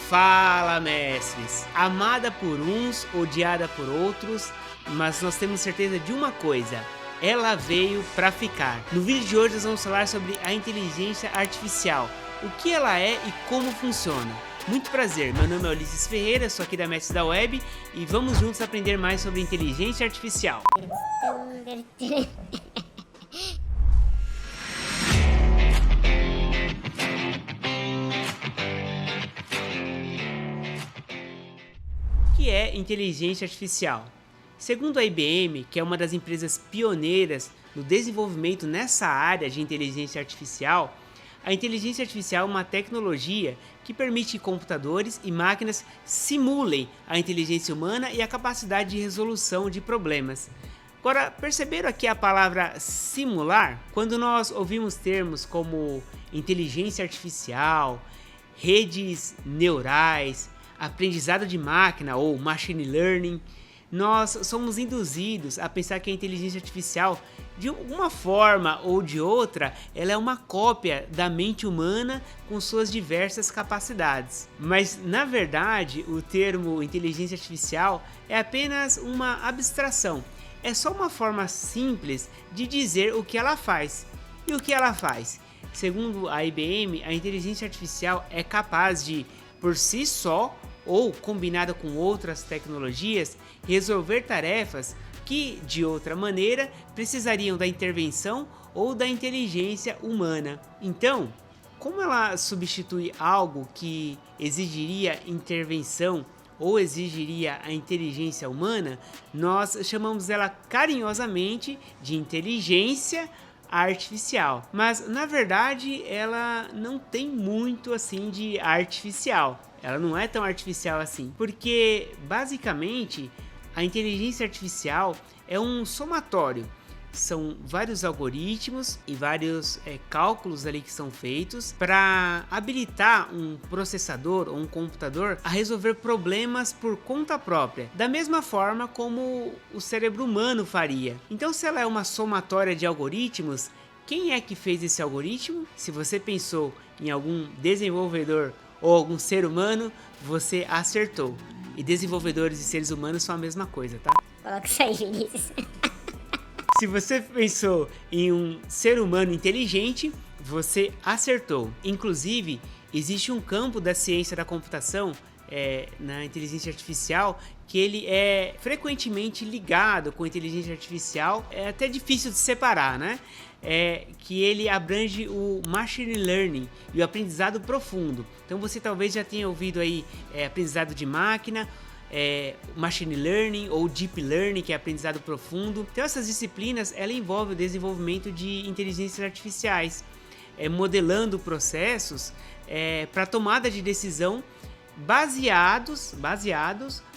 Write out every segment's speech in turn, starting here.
Fala, mestres! Amada por uns, odiada por outros, mas nós temos certeza de uma coisa: ela veio para ficar. No vídeo de hoje nós vamos falar sobre a inteligência artificial, o que ela é e como funciona. Muito prazer, meu nome é Ulisses Ferreira, sou aqui da Mestres da Web e vamos juntos aprender mais sobre inteligência artificial. O que é inteligência artificial? Segundo a IBM, que é uma das empresas pioneiras no desenvolvimento nessa área de inteligência artificial, a inteligência artificial é uma tecnologia que permite que computadores e máquinas simulem a inteligência humana e a capacidade de resolução de problemas. Agora, perceberam aqui a palavra simular? Quando nós ouvimos termos como inteligência artificial, redes neurais, aprendizado de máquina ou machine learning, nós somos induzidos a pensar que a inteligência artificial, de uma forma ou de outra, ela é uma cópia da mente humana com suas diversas capacidades. Mas, na verdade, o termo inteligência artificial é apenas uma abstração. É só uma forma simples de dizer o que ela faz. E o que ela faz? Segundo a IBM, a inteligência artificial é capaz de, por si só, ou combinada com outras tecnologias, resolver tarefas que, de outra maneira, precisariam da intervenção ou da inteligência humana. Então, como ela substitui algo que exigiria intervenção ou exigiria a inteligência humana, nós chamamos ela carinhosamente de inteligência artificial. Mas, na verdade, ela não tem muito assim de artificial. Ela não é tão artificial assim, porque basicamente a inteligência artificial é um somatório. São vários algoritmos e vários cálculos ali que são feitos para habilitar um processador ou um computador a resolver problemas por conta própria, da mesma forma como o cérebro humano faria. Então, se ela é uma somatória de algoritmos, quem é que fez esse algoritmo? Se você pensou em algum desenvolvedor ou algum ser humano, você acertou. E desenvolvedores e seres humanos são a mesma coisa, tá? Coloca isso aí, Vinícius. Se você pensou em um ser humano inteligente, você acertou. Inclusive, existe um campo da ciência da computação, na inteligência artificial, que ele é frequentemente ligado com a inteligência artificial. É até difícil de separar, né? Que ele abrange o machine learning e o aprendizado profundo. Então você talvez já tenha ouvido aí aprendizado de máquina, machine learning ou deep learning, que é aprendizado profundo. Então essas disciplinas ela envolvem o desenvolvimento de inteligências artificiais, modelando processos para tomada de decisão baseados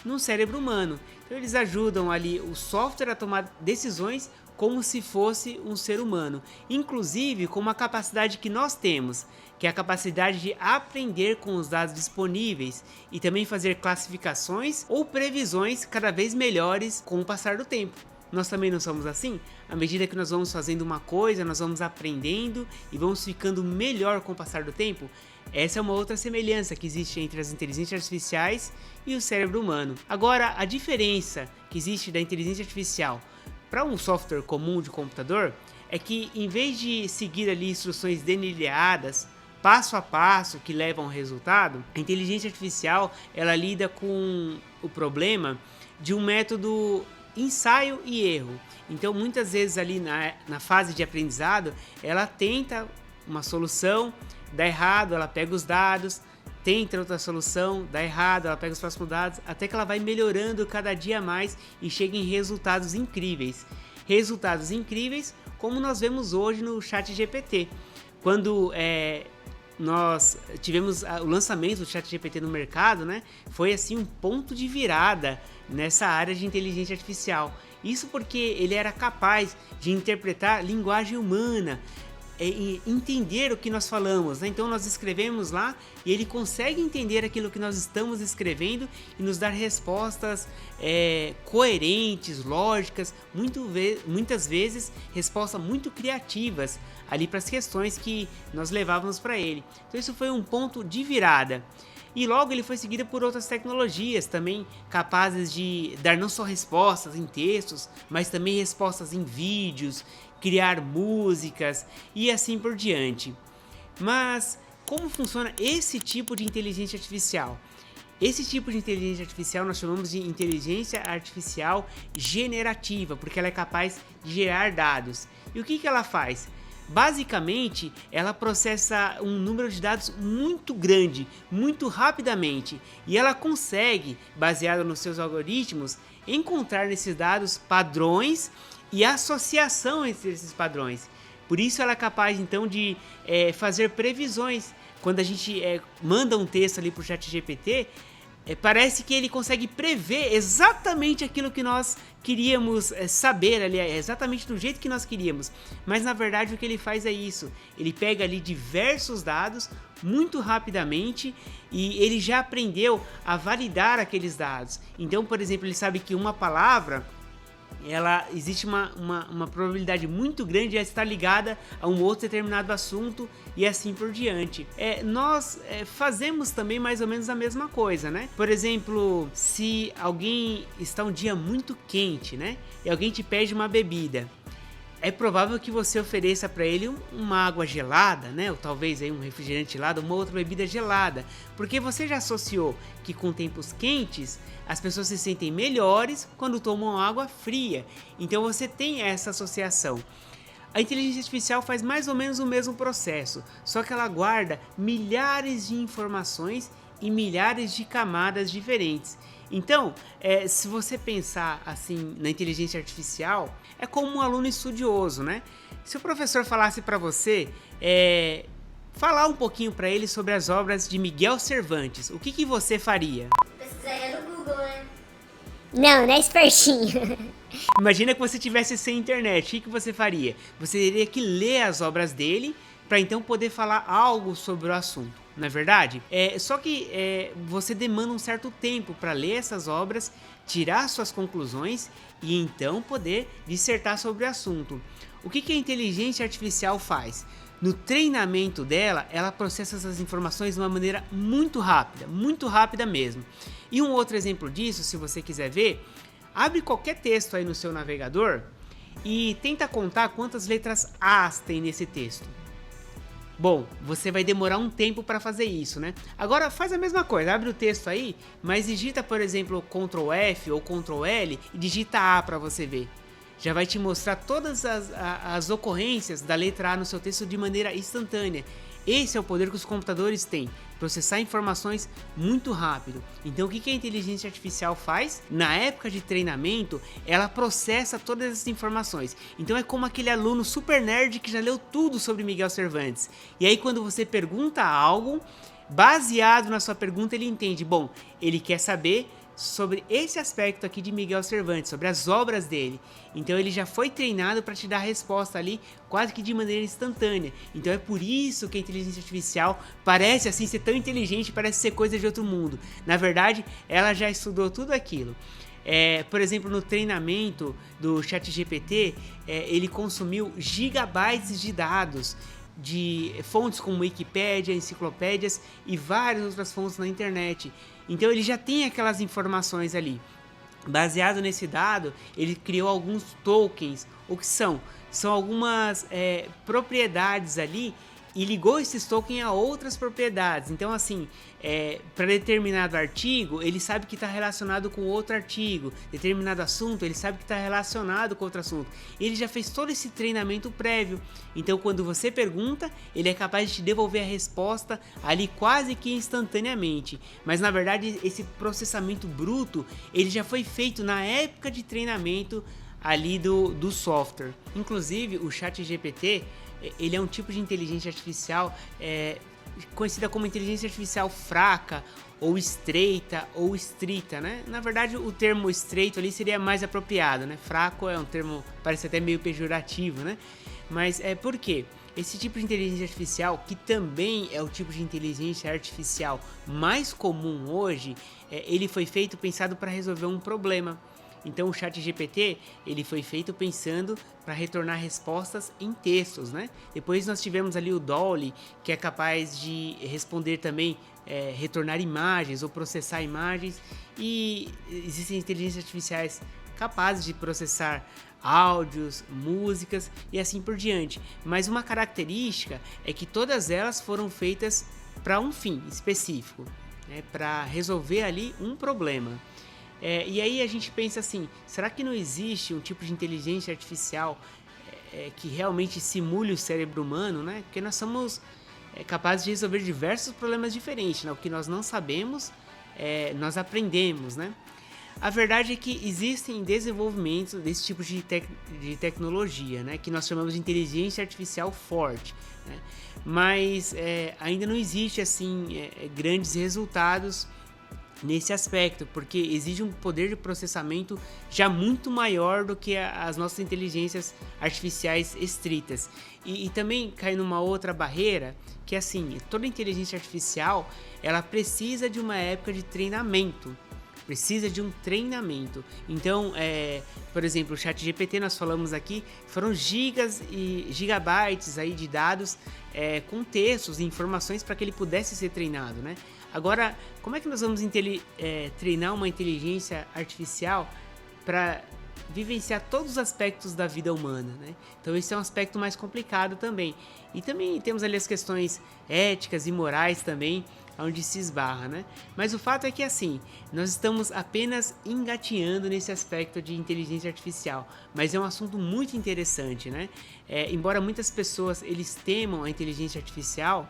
no cérebro humano. Então eles ajudam ali o software a tomar decisões como se fosse um ser humano, inclusive com uma capacidade que nós temos, que é a capacidade de aprender com os dados disponíveis e também fazer classificações ou previsões cada vez melhores com o passar do tempo. Nós também não somos assim? À medida que nós vamos fazendo uma coisa, nós vamos aprendendo e vamos ficando melhor com o passar do tempo? Essa é uma outra semelhança que existe entre as inteligências artificiais e o cérebro humano. Agora, a diferença que existe da inteligência artificial para um software comum de computador é que, em vez de seguir ali instruções denilhadas, passo a passo, que levam ao resultado, a inteligência artificial ela lida com o problema de um método ensaio e erro. Então, muitas vezes ali na fase de aprendizado, ela tenta uma solução, dá errado, ela pega os dados, tenta outra solução, dá errado, ela pega os próximos dados, até que ela vai melhorando cada dia mais e chega em resultados incríveis. Resultados incríveis como nós vemos hoje no ChatGPT. Quando nós tivemos o lançamento do ChatGPT no mercado, né, foi assim um ponto de virada nessa área de inteligência artificial. Isso porque ele era capaz de interpretar linguagem humana, entender o que nós falamos, né? Então nós escrevemos lá e ele consegue entender aquilo que nós estamos escrevendo e nos dar respostas coerentes, lógicas, muitas vezes respostas muito criativas ali para as questões que nós levávamos para ele. Então isso foi um ponto de virada. E logo ele foi seguido por outras tecnologias também capazes de dar não só respostas em textos, mas também respostas em vídeos, criar músicas e assim por diante. Mas como funciona esse tipo de inteligência artificial? Esse tipo de inteligência artificial nós chamamos de inteligência artificial generativa, porque ela é capaz de gerar dados. E o que ela faz? Basicamente, ela processa um número de dados muito grande, muito rapidamente, e ela consegue, baseado nos seus algoritmos, encontrar nesses dados padrões e associação entre esses padrões. Por isso ela é capaz então de fazer previsões. Quando a gente manda um texto ali para o ChatGPT, parece que ele consegue prever exatamente aquilo que nós queríamos saber ali, exatamente do jeito que nós queríamos. Mas na verdade o que ele faz é isso, ele pega ali diversos dados muito rapidamente e ele já aprendeu a validar aqueles dados. Então, por exemplo, ele sabe que uma palavra, existe uma probabilidade muito grande de estar ligada a um outro determinado assunto e assim por diante. Nós fazemos também mais ou menos a mesma coisa, né? Por exemplo, se alguém está um dia muito quente, né? E alguém te pede uma bebida, é provável que você ofereça para ele uma água gelada, né? Ou talvez aí um refrigerante gelado, uma outra bebida gelada, porque você já associou que com tempos quentes as pessoas se sentem melhores quando tomam água fria. Então você tem essa associação. A inteligência artificial faz mais ou menos o mesmo processo, só que ela guarda milhares de informações e milhares de camadas diferentes. Então, se você pensar assim na inteligência artificial, é como um aluno estudioso, né? Se o professor falasse para você falar um pouquinho para ele sobre as obras de Miguel Cervantes, o que você faria? Pesquisaria no Google, né? Não, é espertinho. Imagina que você tivesse sem internet, o que você faria? Você teria que ler as obras dele para então poder falar algo sobre o assunto, não é verdade? Só que você demanda um certo tempo para ler essas obras, tirar suas conclusões e então poder dissertar sobre o assunto. O que a inteligência artificial faz? No treinamento dela, ela processa essas informações de uma maneira muito rápida mesmo. E um outro exemplo disso, se você quiser ver, abre qualquer texto aí no seu navegador e tenta contar quantas letras As tem nesse texto. Bom, você vai demorar um tempo para fazer isso, né? Agora faz a mesma coisa, abre o texto aí, mas digita, por exemplo, Ctrl F ou Ctrl L e digita A para você ver. Já vai te mostrar todas as ocorrências da letra A no seu texto de maneira instantânea. Esse é o poder que os computadores têm, processar informações muito rápido. Então o que a inteligência artificial faz? Na época de treinamento, ela processa todas essas informações. Então é como aquele aluno super nerd que já leu tudo sobre Miguel Cervantes. E aí quando você pergunta algo, baseado na sua pergunta, ele entende, bom, ele quer saber sobre esse aspecto aqui de Miguel Cervantes, sobre as obras dele. Então ele já foi treinado para te dar a resposta ali quase que de maneira instantânea. Então é por isso que a inteligência artificial parece assim ser tão inteligente, parece ser coisa de outro mundo. Na verdade, ela já estudou tudo aquilo. Por exemplo, no treinamento do ChatGPT, ele consumiu gigabytes de dados de fontes como Wikipédia, enciclopédias e várias outras fontes na internet. Então ele já tem aquelas informações ali. Baseado nesse dado, ele criou alguns tokens, o que são algumas propriedades ali, e ligou esses tokens a outras propriedades. Então assim, para determinado artigo, ele sabe que está relacionado com outro artigo, determinado assunto, ele sabe que está relacionado com outro assunto. Ele já fez todo esse treinamento prévio. Então quando você pergunta, ele é capaz de te devolver a resposta ali quase que instantaneamente. Mas na verdade esse processamento bruto, ele já foi feito na época de treinamento ali do software. Inclusive o ChatGPT, ele é um tipo de inteligência artificial conhecida como inteligência artificial fraca, ou estreita, ou estrita, né? Na verdade, o termo estreito ali seria mais apropriado, né? Fraco é um termo, parece até meio pejorativo, né? Mas por quê? Esse tipo de inteligência artificial, que também é o tipo de inteligência artificial mais comum hoje, ele foi pensado para resolver um problema. Então o ChatGPT, ele foi feito pensando para retornar respostas em textos, né? Depois nós tivemos ali o DALL-E, que é capaz de responder também retornar imagens ou processar imagens, e existem inteligências artificiais capazes de processar áudios, músicas e assim por diante. Mas uma característica é que todas elas foram feitas para um fim específico, né, para resolver ali um problema. E aí a gente pensa assim, será que não existe um tipo de inteligência artificial que realmente simule o cérebro humano, né? Porque nós somos capazes de resolver diversos problemas diferentes, né? O que nós não sabemos, nós aprendemos, né? A verdade é que existem desenvolvimentos desse tipo de tecnologia, né? Que nós chamamos de inteligência artificial forte, né? Mas ainda não existe assim grandes resultados nesse aspecto, porque exige um poder de processamento já muito maior do que as nossas inteligências artificiais estritas. E também cai numa outra barreira, que é assim, toda inteligência artificial, ela precisa de uma época de treinamento. Precisa de um treinamento. Então, por exemplo, o ChatGPT, nós falamos aqui, foram gigas e gigabytes aí de dados com textos e informações para que ele pudesse ser treinado, né? Agora, como é que nós vamos treinar uma inteligência artificial para vivenciar todos os aspectos da vida humana, né? Então esse é um aspecto mais complicado também. E também temos ali as questões éticas e morais também, onde se esbarra, né? Mas o fato é que assim, nós estamos apenas engatinhando nesse aspecto de inteligência artificial, mas é um assunto muito interessante, né? Embora muitas pessoas eles temam a inteligência artificial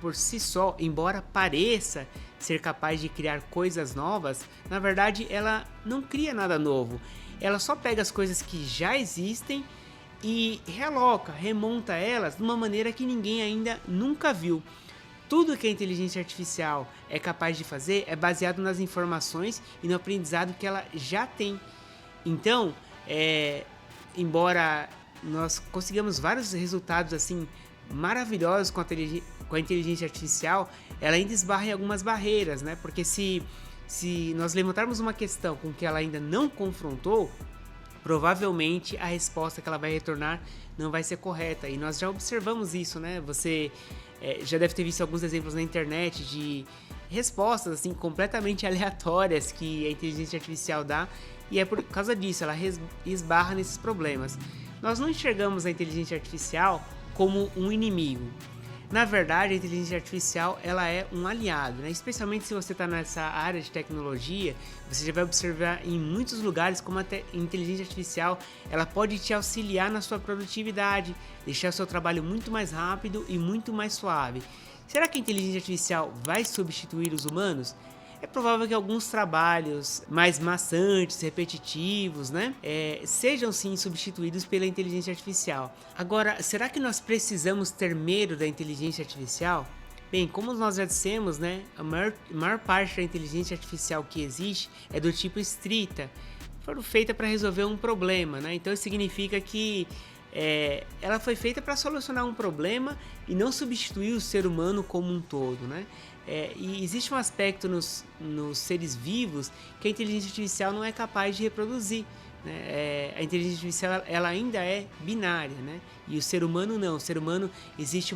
por si só, embora pareça ser capaz de criar coisas novas, na verdade ela não cria nada novo. Ela só pega as coisas que já existem e remonta elas de uma maneira que ninguém ainda nunca viu. Tudo que a inteligência artificial é capaz de fazer é baseado nas informações e no aprendizado que ela já tem. Então, embora nós consigamos vários resultados assim maravilhosos com a inteligência artificial, ela ainda esbarra em algumas barreiras, né? Porque se nós levantarmos uma questão com que ela ainda não confrontou, provavelmente a resposta que ela vai retornar não vai ser correta. E nós já observamos isso, né? Você já deve ter visto alguns exemplos na internet de respostas assim completamente aleatórias que a inteligência artificial dá, e é por causa disso, ela esbarra nesses problemas. Nós não enxergamos a inteligência artificial como um inimigo. Na verdade, a inteligência artificial ela é um aliado, né? Especialmente se você está nessa área de tecnologia, você já vai observar em muitos lugares como a inteligência artificial ela pode te auxiliar na sua produtividade, deixar o seu trabalho muito mais rápido e muito mais suave. Será que a inteligência artificial vai substituir os humanos? É provável que alguns trabalhos mais maçantes, repetitivos, né, sejam sim substituídos pela inteligência artificial. Agora, será que nós precisamos ter medo da inteligência artificial? Bem, como nós já dissemos, né, a maior parte da inteligência artificial que existe é do tipo estrita, foram feitas para resolver um problema, né? Então isso significa que ela foi feita para solucionar um problema e não substituir o ser humano como um todo, né? E existe um aspecto nos seres vivos que a inteligência artificial não é capaz de reproduzir, né? A inteligência artificial ela ainda é binária, né? E o ser humano não. O ser humano existe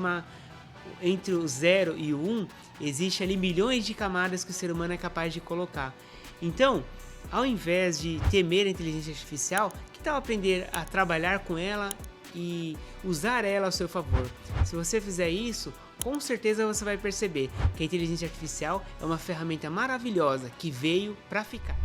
entre o 0 e o 1, existe ali milhões de camadas que o ser humano é capaz de colocar. Então, ao invés de temer a inteligência artificial, que tal aprender a trabalhar com ela e usar ela ao seu favor? Se você fizer isso, com certeza você vai perceber que a inteligência artificial é uma ferramenta maravilhosa que veio para ficar.